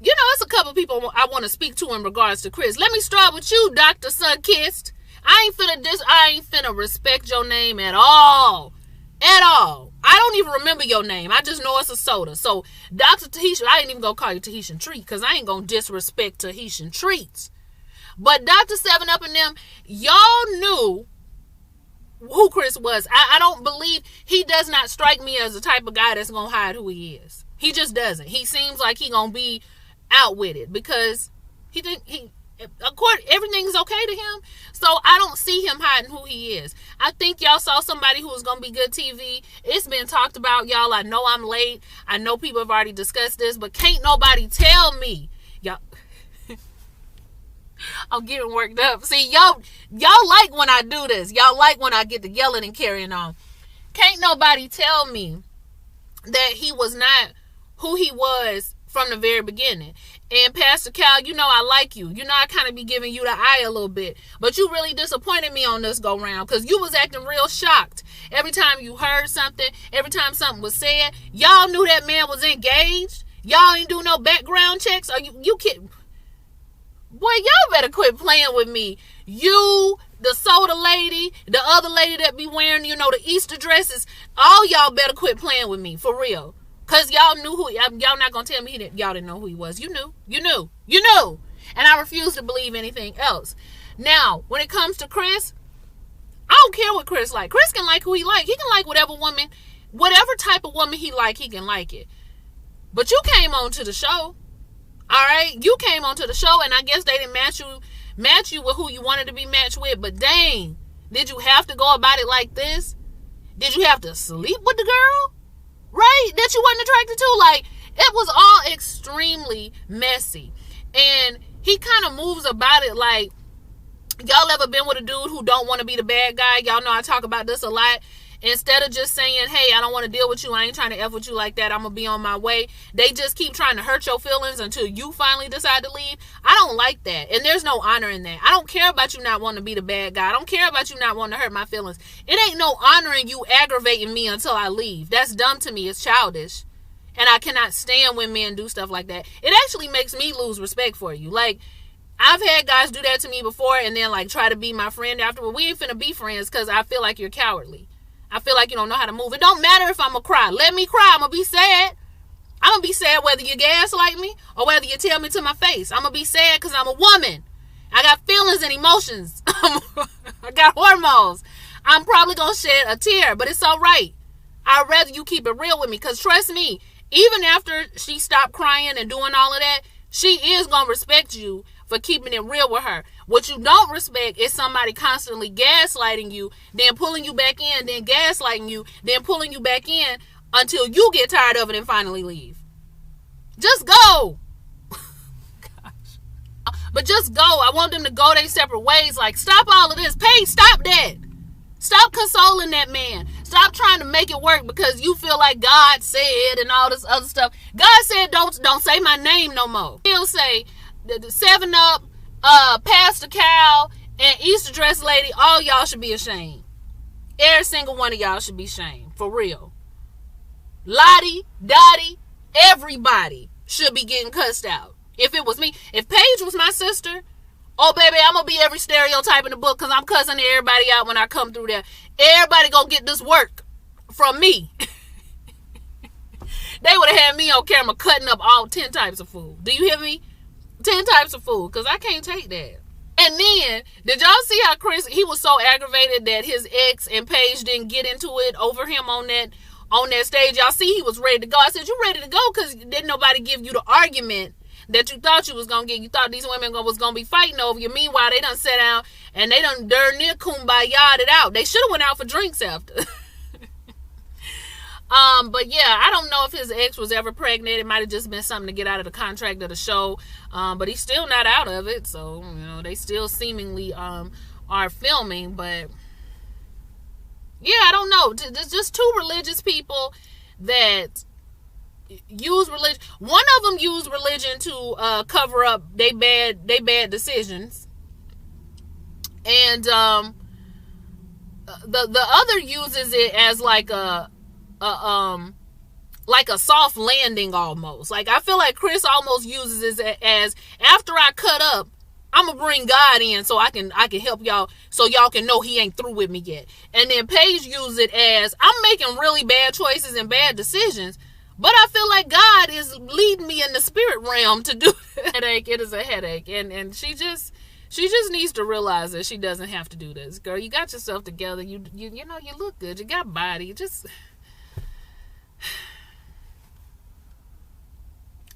you know, it's a couple people I want to speak to in regards to Chris. Let me start with you, Dr. Sunkissed. I ain't finna respect your name at all. At all. I don't even remember your name. I just know it's a soda. So, Dr. Tahitian, I ain't even gonna call you Tahitian Treat because I ain't gonna disrespect Tahitian Treats. But Dr. 7-Up and them, y'all knew who Chris was. I don't believe, he does not strike me as the type of guy that's gonna hide who he is. He just doesn't. He seems like he gonna be out with it because everything's okay to him. So I don't see him hiding who he is. I think y'all saw somebody who was going to be good TV. It's been talked about, y'all. I know I'm late. I know people have already discussed this, but can't nobody tell me. Y'all, I'm getting worked up. See, y'all like when I do this. Y'all like when I get to yelling and carrying on. Can't nobody tell me that he was not who he was from the very beginning. And Pastor Cal, you know I like you. You know I kind of be giving you the eye a little bit. But you really disappointed me on this go round because you was acting real shocked. Every time you heard something, every time something was said, y'all knew that man was engaged. Y'all ain't do no background checks. Are you kidding? Boy, y'all better quit playing with me. You, the soda lady, the other lady that be wearing, you know, the Easter dresses, all y'all better quit playing with me, for real. Because y'all knew who, y'all not going to tell me y'all didn't know who he was. You knew. And I refuse to believe anything else. Now, when it comes to Chris, I don't care what Chris like. Chris can like who he like. He can like whatever type of woman he like, he can like it. But you came on to the show. All right? You came on to the show, and I guess they didn't match you with who you wanted to be matched with. But dang, did you have to go about it like this? Did you have to sleep with the girl? Right? That you wasn't attracted to? Like, it was all extremely messy. And he kind of moves about it like, y'all ever been with a dude who don't want to be the bad guy? Y'all know I talk about this a lot. Instead of just saying, hey, I don't want to deal with you, I ain't trying to F with you like that, I'm going to be on my way, they just keep trying to hurt your feelings until you finally decide to leave. I don't like that. And there's no honor in that. I don't care about you not wanting to be the bad guy. I don't care about you not wanting to hurt my feelings. It ain't no honoring you aggravating me until I leave. That's dumb to me. It's childish. And I cannot stand when men do stuff like that. It actually makes me lose respect for you. Like, I've had guys do that to me before and then, like, try to be my friend afterward. We ain't finna be friends because I feel like you're cowardly. I feel like you don't know how to move. It don't matter if I'm going to cry. Let me cry. I'm going to be sad. I'm going to be sad whether you gaslight me or whether you tell me to my face. I'm going to be sad because I'm a woman. I got feelings and emotions. I got hormones. I'm probably going to shed a tear, but it's all right. I'd rather you keep it real with me because trust me, even after she stopped crying and doing all of that, she is going to respect you for keeping it real with her. What you don't respect is somebody constantly gaslighting you, then pulling you back in, then gaslighting you, then pulling you back in until you get tired of it and finally leave. Just go. Gosh. But just go. I want them to go their separate ways. Like, stop all of this. Paige, stop that. Stop consoling that man. Stop trying to make it work because you feel like God said and all this other stuff. God said don't say my name no more. He'll say the 7-Up, Pastor Cal, and Easter dress lady, all y'all should be ashamed. Every single one of y'all should be ashamed. For real. Lottie, Dottie, everybody should be getting cussed out. If it was me, if Paige was my sister, oh baby, I'm gonna be every stereotype in the book because I'm cussing everybody out when I come through there. Everybody gonna get this work from me. They would have had me on camera cutting up all 10 types of food. Do you hear me? 10 types of food, because I can't take that. And then, did y'all see how Chris, he was so aggravated that his ex and Paige didn't get into it over him on that stage? Y'all see he was ready to go. I said, you ready to go because didn't nobody give you the argument that you thought you was going to get. You thought these women was going to be fighting over you. Meanwhile, they done sat down and they done darn near kumbaya'd it out. They should have went out for drinks after. But yeah, I don't know if his ex was ever pregnant. It might have just been something to get out of the contract of the show. But he's still not out of it. So, they still seemingly are filming. But yeah, I don't know. There's just two religious people that use religion. One of them used religion to cover up they bad decisions. And the other uses it as like a soft landing almost. Like, I feel like Chris almost uses it as, after I cut up, I'm gonna bring God in so I can help y'all, so y'all can know he ain't through with me yet. And then Paige uses it as, I'm making really bad choices and bad decisions, but I feel like God is leading me in the spirit realm to do it. Headache. It is a headache, and she just needs to realize that she doesn't have to do this. Girl, you got yourself together. You look good. You got body.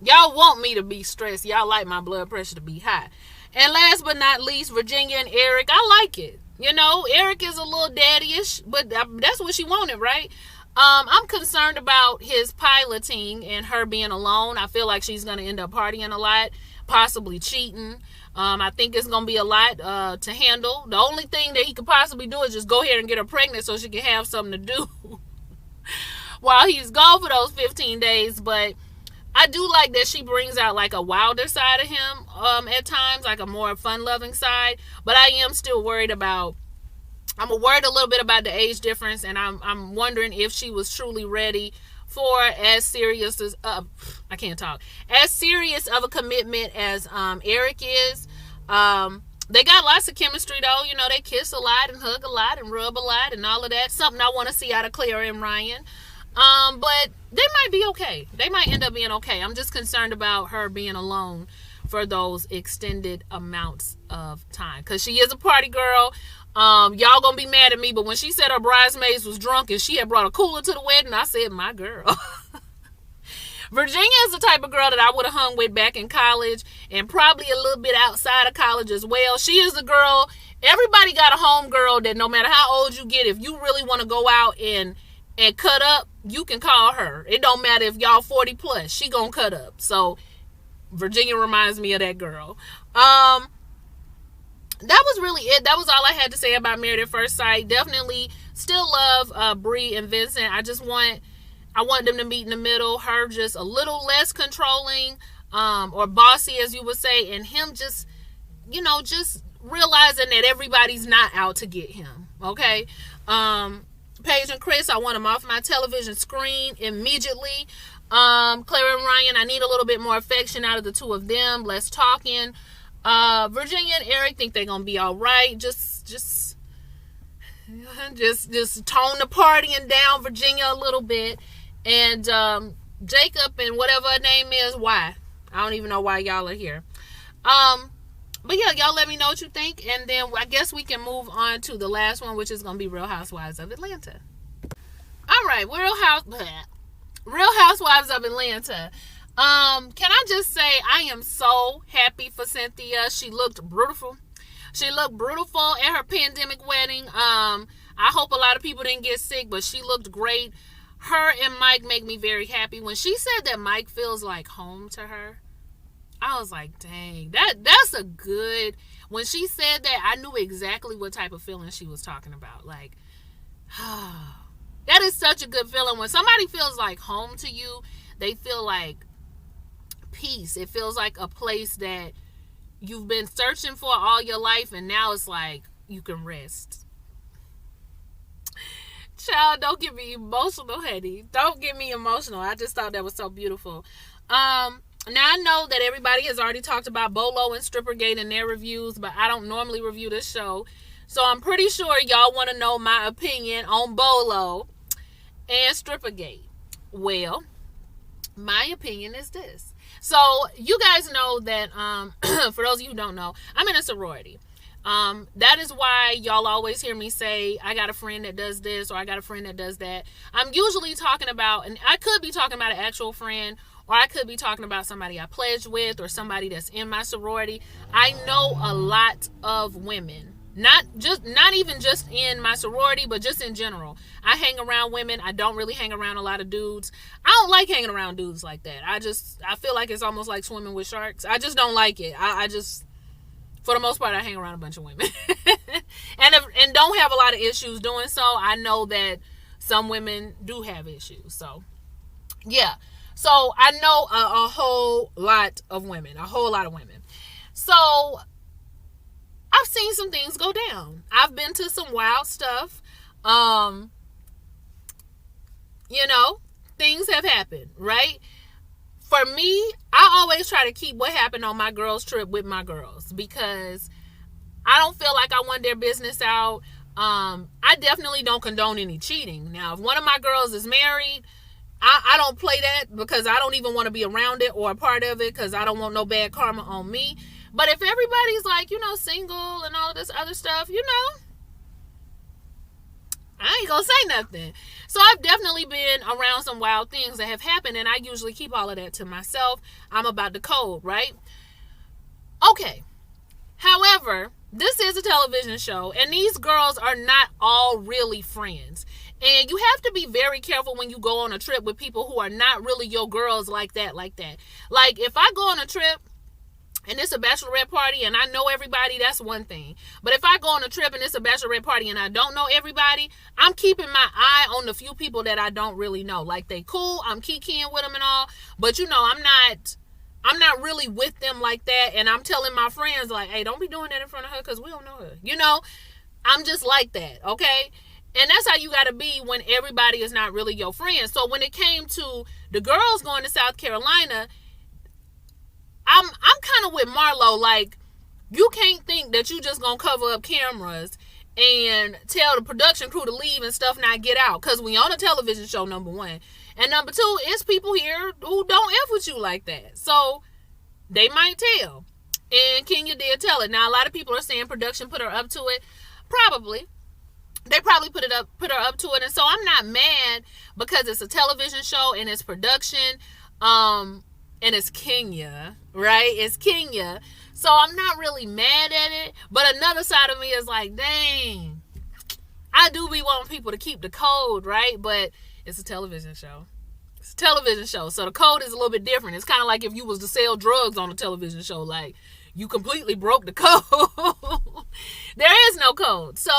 Y'all want me to be stressed. Y'all like my blood pressure to be high. And last but not least, Virginia and Eric. I like it. Eric is a little daddyish, but that's what she wanted, right? I'm concerned about his piloting and her being alone. I feel like she's going to end up partying a lot, possibly cheating. I think it's going to be a lot to handle. The only thing that he could possibly do is just go ahead and get her pregnant so she can have something to do while he's gone for those 15 days. But I do like that she brings out like a wilder side of him at times, like a more fun-loving side. But I am still worried a little bit about the age difference, and I'm wondering if she was truly ready for as serious of a commitment as Eric is. They got lots of chemistry though. They kiss a lot and hug a lot and rub a lot and all of that. Something I want to see out of Claire and Ryan. But they might be okay. They might end up being okay. I'm just concerned about her being alone for those extended amounts of time, because she is a party girl. Y'all gonna be mad at me, but when she said her bridesmaids was drunk and she had brought a cooler to the wedding, I said, my girl. Virginia is the type of girl that I would have hung with back in college, and probably a little bit outside of college as well. She is the girl, everybody got a home girl that no matter how old you get, if you really want to go out and cut up, you can call her. It don't matter if y'all 40 plus, she gonna cut up. So Virginia reminds me of that girl. That was really it. That was all I had to say about Married at First Sight. Definitely still love Bree and Vincent. I want them to meet in the middle. Her just a little less controlling, or bossy, as you would say, and him just realizing that everybody's not out to get him. Okay. Paige and Chris, I want them off my television screen immediately. Claire and Ryan, I need a little bit more affection out of the two of them. Less talking. Virginia and Eric, think they're gonna be all right. Just tone the partying down, Virginia, a little bit. And Jacob and whatever her name is, why? I don't even know why y'all are here. But yeah, y'all let me know what you think, and then I guess we can move on to the last one, which is gonna be Real Housewives of Atlanta. All right, Real Housewives of Atlanta. Can I just say I am so happy for Cynthia. She looked beautiful. She looked beautiful at her pandemic wedding. I hope a lot of people didn't get sick, but she looked great. Her and Mike make me very happy. When she said that Mike feels like home to her, I was like, dang, that's a good, when she said that, I knew exactly what type of feeling she was talking about. Like, that is such a good feeling. When somebody feels like home to you, they feel like peace. It feels like a place that you've been searching for all your life, and now it's like you can rest. Child, don't get me emotional, honey. Don't get me emotional. I just thought that was so beautiful. Now, I know that everybody has already talked about Bolo and Strippergate in their reviews, but I don't normally review this show. So I'm pretty sure y'all want to know my opinion on Bolo and Strippergate. Well, my opinion is this. So you guys know that, for those of you who don't know, I'm in a sorority. That is why y'all always hear me say, I got a friend that does this, or I got a friend that does that. I'm usually talking about, and I could be talking about an actual friend, or I could be talking about somebody I pledged with, or somebody that's in my sorority. I know a lot of women Not even just in my sorority, but just in general. I hang around women. I don't really hang around a lot of dudes. I don't like hanging around dudes like that. I feel like it's almost like swimming with sharks. I just don't like it. I just, for the most part, I hang around a bunch of women. and don't have a lot of issues doing so. I know that some women do have issues. So, yeah. So, I know a whole lot of women. So, I've seen some things go down. I've been to some wild stuff. Things have happened, right? For me, I always try to keep what happened on my girls' trip with my girls because I don't feel like I want their business out. I definitely don't condone any cheating. Now, if one of my girls is married, I don't play that because I don't even want to be around it or a part of it because I don't want no bad karma on me. But if everybody's like, single and all of this other stuff, I ain't gonna say nothing. So I've definitely been around some wild things that have happened, and I usually keep all of that to myself. I'm about the code, right? Okay. However, this is a television show, and these girls are not all really friends. And you have to be very careful when you go on a trip with people who are not really your girls like that. Like, if I go on a trip, and it's a bachelorette party and I know everybody, that's one thing. But if I go on a trip and it's a bachelorette party and I don't know everybody, I'm keeping my eye on the few people that I don't really know. Like, they cool, I'm kikiing with them and all, but I'm not really with them like that. And I'm telling my friends, like, hey, don't be doing that in front of her because we don't know her. I'm just like that, okay? And that's how you got to be when everybody is not really your friend. So when it came to the girls going to South Carolina, I'm kind of with Marlo. Like, you can't think that you just gonna cover up cameras and tell the production crew to leave and stuff not get out, because we on a television show, number one, and number two, it's people here who don't F with you like that, so they might tell. And Kenya did tell it. Now, a lot of people are saying production put her up to it. Probably. They probably put her up to it. And so I'm not mad because it's a television show and it's production. And it's Kenya, right? It's Kenya. So I'm not really mad at it. But another side of me is like, dang, I do be wanting people to keep the code, right? But it's a television show. It's a television show. So the code is a little bit different. It's kind of like if you was to sell drugs on a television show. Like, you completely broke the code. There is no code. So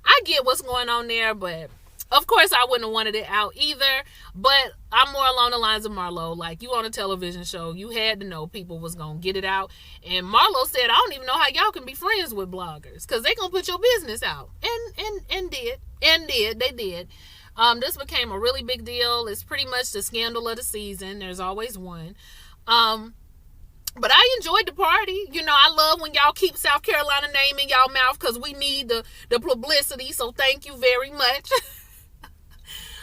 I get what's going on there, but of course, I wouldn't have wanted it out either, but I'm more along the lines of Marlo. Like, you on a television show, you had to know people was going to get it out. And Marlo said, I don't even know how y'all can be friends with bloggers because they going to put your business out. And they did. This became a really big deal. It's pretty much the scandal of the season. There's always one. But I enjoyed the party. I love when y'all keep South Carolina name in y'all mouth because we need the publicity. So thank you very much.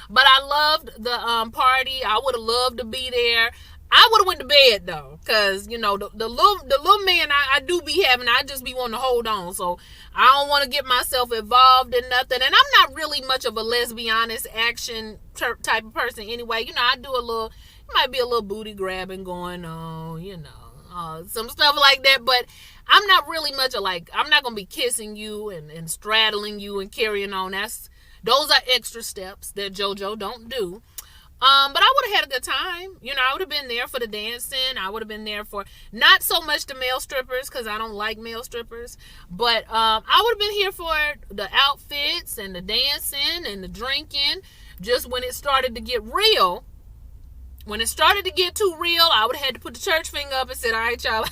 But I loved the party. I would have loved to be there. I would have went to bed though, because the little man I do be having, I just be wanting to hold on. So I don't want to get myself involved in nothing. And I'm not really much of a let's be honest action type of person anyway. I do might be a little booty grabbing going on, some stuff like that. But I'm not really much of I'm not gonna be kissing you and straddling you and carrying on. Those are extra steps that JoJo don't do. But I would have had a good time. I would have been there for the dancing. I would have been there for not so much the male strippers because I don't like male strippers. But I would have been here for the outfits and the dancing and the drinking. Just when it started to get real, when it started to get too real, I would have had to put the church finger up and said, all right, y'all,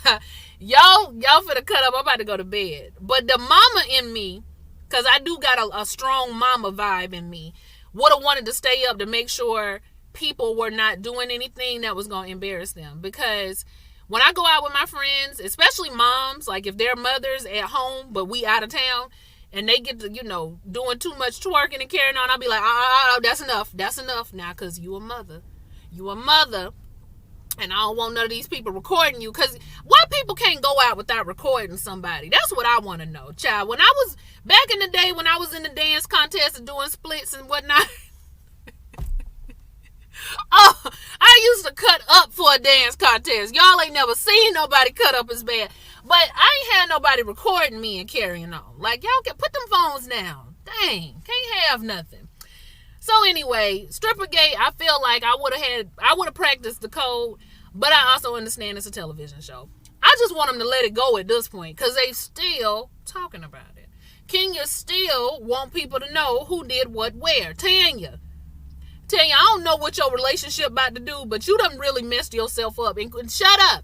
y'all finna cut up. I'm about to go to bed. But the mama in me, because I do got a strong mama vibe in me, would have wanted to stay up to make sure people were not doing anything that was going to embarrass them. Because when I go out with my friends, especially moms, like if they're mothers at home, but we out of town, and they get to, doing too much twerking and carrying on, I'll be like, that's enough. That's enough now, because you a mother. You a mother. And I don't want none of these people recording you. Because why people can't go out without recording somebody? That's what I want to know, child. When I was, back in the day when I was in the dance contest and doing splits and whatnot. I used to cut up for a dance contest. Y'all ain't never seen nobody cut up as bad. But I ain't had nobody recording me and carrying on. Like, y'all can put them phones down. Dang, can't have nothing. So anyway, Strippergate, I feel like I would have practiced the code, but I also understand it's a television show. I just want them to let it go at this point, because they still talking about it. Kenya still want people to know who did what where. Tanya, I don't know what your relationship about to do, but you done really messed yourself up. And shut up.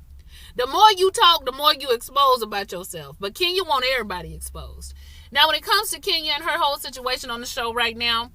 The more you talk, the more you expose about yourself. But Kenya want everybody exposed. Now, when it comes to Kenya and her whole situation on the show right now,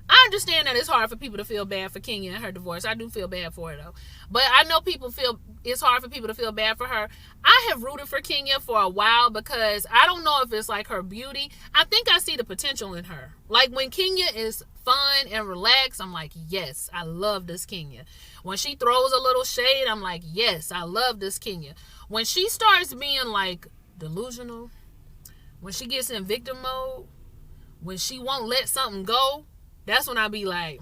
I understand that it's hard for people to feel bad for Kenya and her divorce. I do feel bad for her, though. But I know people feel it's hard for people to feel bad for her. I have rooted for Kenya for a while because I don't know if it's like her beauty. I think I see the potential in her. Like when Kenya is fun and relaxed, I'm like, yes, I love this Kenya. When she throws a little shade, I'm like, yes, I love this Kenya. When she starts being like delusional, when she gets in victim mode, when she won't let something go, that's when I be like,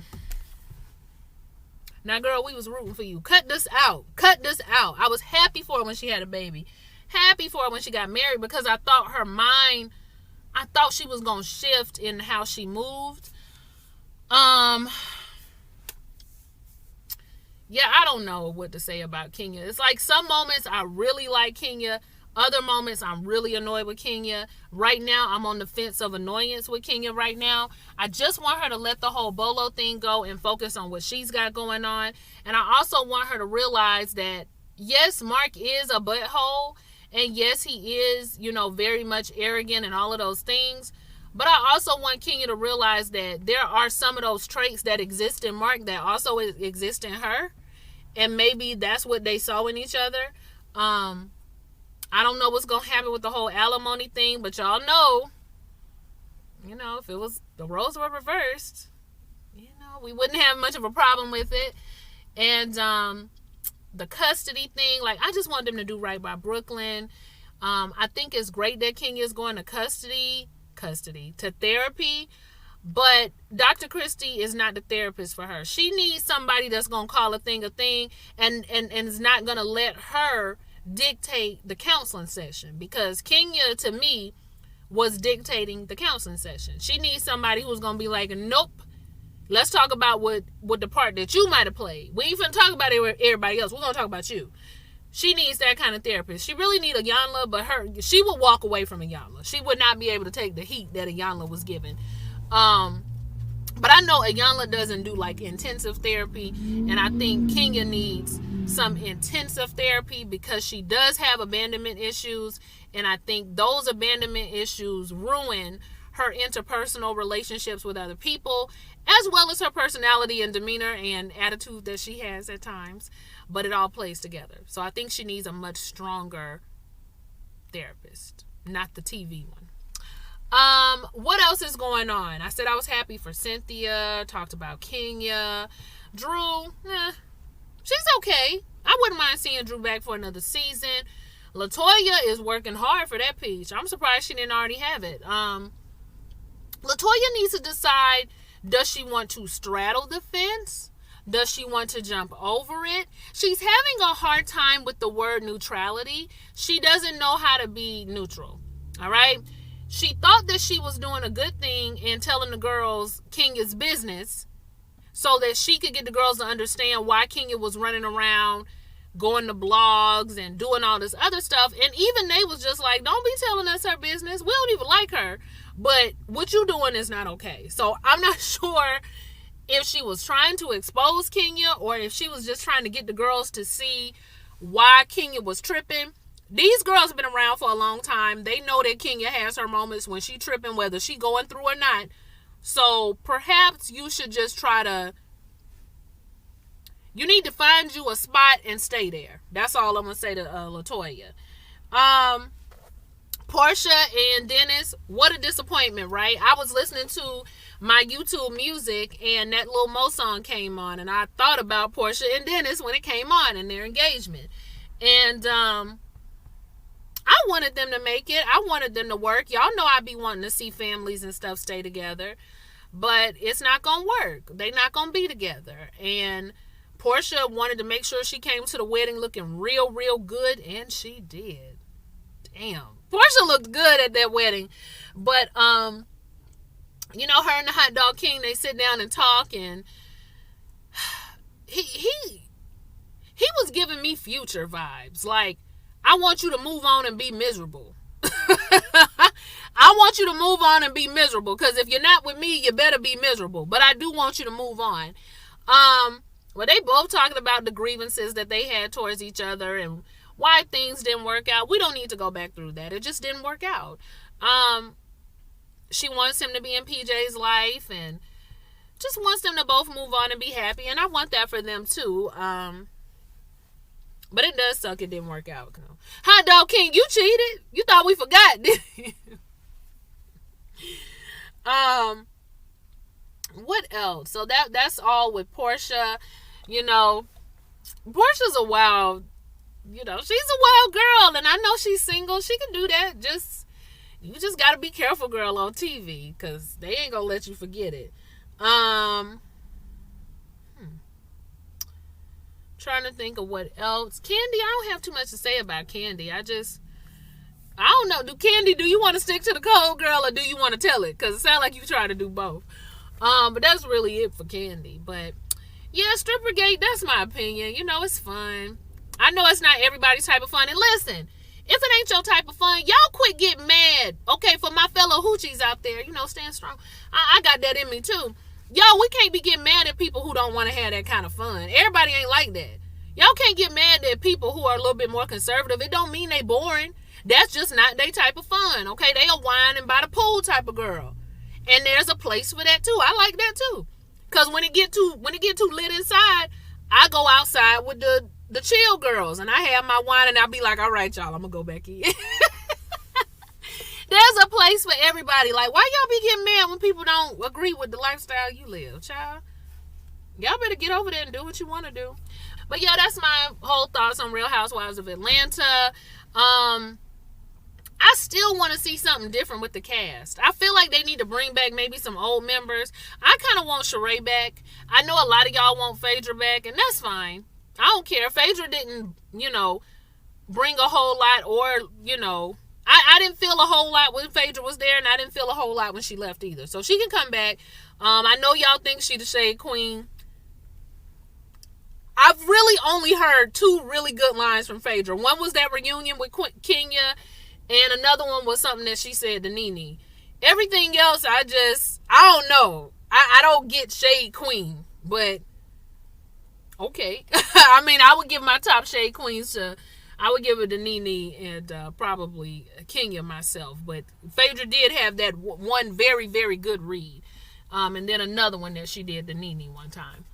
now, girl, we was rooting for you. Cut this out. Cut this out. I was happy for her when she had a baby. Happy for her when she got married because I thought her mind, I thought she was going to shift in how she moved. Yeah, I don't know what to say about Kenya. It's like some moments I really like Kenya. Other moments I'm really annoyed with Kenya. Right now I'm on the fence of annoyance with Kenya right now. I just want her to let the whole Bolo thing go and focus on what she's got going on. And I also want her to realize that yes, Mark is a butthole. And yes, he is, very much arrogant and all of those things. But I also want Kenya to realize that there are some of those traits that exist in Mark that also exist in her. And maybe that's what they saw in each other. I don't know what's going to happen with the whole alimony thing, but y'all know, if it was the roles were reversed, we wouldn't have much of a problem with it. And the custody thing, like, I just want them to do right by Brooklyn. I think it's great that Kenya is going to to therapy, but Dr. Christie is not the therapist for her. She needs somebody that's going to call a thing and is not going to let her dictate the counseling session, because Kenya to me was dictating the counseling session. She needs somebody who's gonna be like, nope, let's talk about what the part that you might have played. We ain't finna talk about everybody else. We're gonna talk about you. She needs that kind of therapist. She really need Iyanla, but she would walk away from Iyanla. She would not be able to take the heat that Iyanla was given. But I know Iyanla doesn't do like intensive therapy, and I think Kenya needs some intensive therapy because she does have abandonment issues, and I think those abandonment issues ruin her interpersonal relationships with other people, as well as her personality and demeanor and attitude that she has at times, but it all plays together. So I think she needs a much stronger therapist, not the TV one. What else is going on? I said I was happy for Cynthia, talked about Kenya. Drew, she's okay. I wouldn't mind seeing Drew back for another season. LaToya is working hard for that peach. I'm surprised she didn't already have it. LaToya needs to decide, does she want to straddle the fence? Does she want to jump over it? She's having a hard time with the word neutrality. She doesn't know how to be neutral. All right? She thought that she was doing a good thing in telling the girls Kenya's business so that she could get the girls to understand why Kenya was running around, going to blogs and doing all this other stuff. And even they was just like, don't be telling us her business. We don't even like her. But what you doing is not okay. So I'm not sure if she was trying to expose Kenya or if she was just trying to get the girls to see why Kenya was tripping. These girls have been around for a long time. They know that Kenya has her moments when she tripping, whether she going through or not. So perhaps you should just you need to find you a spot and stay there. That's all I'm going to say to LaToya. Portia and Dennis, what a disappointment, right? I was listening to my YouTube music and that Lil Mo song came on, and I thought about Portia and Dennis when it came on and their engagement. And I wanted them to make it. I wanted them to work. Y'all know I be wanting to see families and stuff stay together. But it's not going to work. They're not going to be together. And Portia wanted to make sure she came to the wedding looking real, real good, and she did. Damn. Portia looked good at that wedding. But, you know, her and the Hot Dog King, they sit down and talk, and he was giving me Future vibes. Like, I want you to move on and be miserable. I want you to move on and be miserable, because if you're not with me, you better be miserable. But I do want you to move on. Well, they both talking about the grievances that they had towards each other and why things didn't work out. We don't need to go back through that. It just didn't work out. She wants him to be in PJ's life and just wants them to both move on and be happy. And I want that for them too. But it does suck it didn't work out. Hot Dog King, you cheated? You thought we forgot, didn't you? What else? So that's all with Portia. You know, Portia's a wild, you know, she's a wild girl, and I know she's single. She can do that. You just gotta be careful, girl, on TV, because they ain't gonna let you forget it. Trying to think of what else. Candy, I don't have too much to say about Candy. I don't know. Do you want to stick to the code, girl, or do you want to tell it? Because it sounds like you try to do both. But that's really it for Candy. But yeah, Strippergate, that's my opinion. You know, it's fun. I know it's not everybody's type of fun. And listen, if it ain't your type of fun, y'all quit getting mad. Okay, for my fellow hoochies out there, you know, stand strong. I got that in me too. Y'all, we can't be getting mad at people who don't want to have that kind of fun. Everybody ain't like that. Y'all can't get mad at people who are a little bit more conservative. It don't mean they boring. That's just not their type of fun. Okay, they a wine and by the pool type of girl. And there's a place for that too. I like that too. Cause when it get too lit inside, I go outside with the chill girls and I have my wine and I'll be like, all right, y'all, I'm gonna go back in. There's a place for everybody. Like, why y'all be getting mad when people don't agree with the lifestyle you live, child? Y'all better get over there and do what you want to do. But yeah, that's my whole thoughts on Real Housewives of Atlanta. I still want to see something different with the cast. I feel like they need to bring back maybe some old members. I kind of want Sheree back. I know a lot of y'all want Phaedra back, and that's fine. I don't care. Phaedra didn't, you know, bring a whole lot, or, you know, I didn't feel a whole lot when Phaedra was there, and I didn't feel a whole lot when she left either. So she can come back. I know y'all think she the Shade Queen. I've really only heard 2 really good lines from Phaedra. One was that reunion with Kenya, and another one was something that she said to Nene. Everything else, I don't know. I don't get Shade Queen, but okay. I mean, I would give my top Shade Queens I would give it to Nene and probably Kenya myself. But Phaedra did have that one very, very good read. And then another one that she did to Nene one time.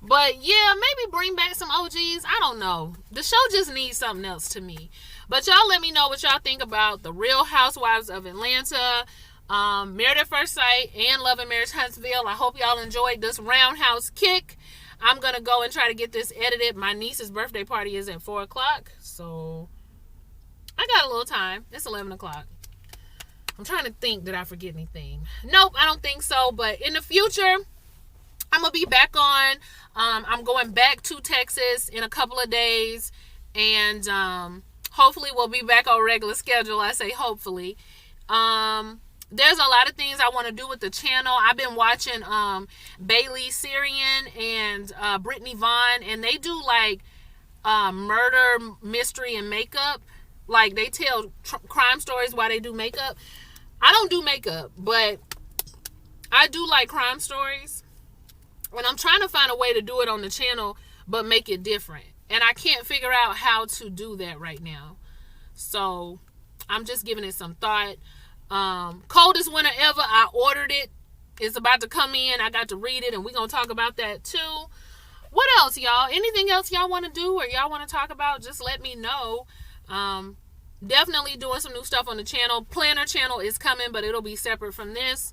But yeah, maybe bring back some OGs. I don't know. The show just needs something else to me. But y'all let me know what y'all think about the Real Housewives of Atlanta, Married at First Sight, and Love and Marriage Huntsville. I hope y'all enjoyed this Roundhouse kick. I'm going to go and try to get this edited. My niece's birthday party is at 4 o'clock. So I got a little time. It's 11 o'clock. I'm trying to think, did I forget anything? Nope, I don't think so. But in the future, I'm going to be back on. I'm going back to Texas in a couple of days. And hopefully we'll be back on regular schedule. I say hopefully. There's a lot of things I want to do with the channel. I've been watching Bailey Sarian and Brittany Vaughn. And they do like murder, mystery, and makeup. Like they tell crime stories while they do makeup. I don't do makeup, but I do like crime stories. And I'm trying to find a way to do it on the channel, but make it different. And I can't figure out how to do that right now. So I'm just giving it some thought. Coldest winter ever. I ordered it. It's about to come in. I got to read it, and we're going to talk about that too. What else, y'all? Anything else y'all want to do or y'all want to talk about? Just let me know. Definitely doing some new stuff on the channel. Planner channel is coming, but it'll be separate from this.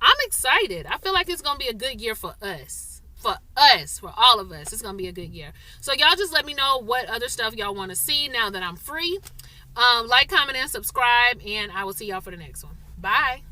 I'm excited. I feel like it's going to be a good year for us. For all of us. It's going to be a good year. So y'all just let me know what other stuff y'all want to see now that I'm free. Like, comment, and subscribe, and I will see y'all for the next one. Bye.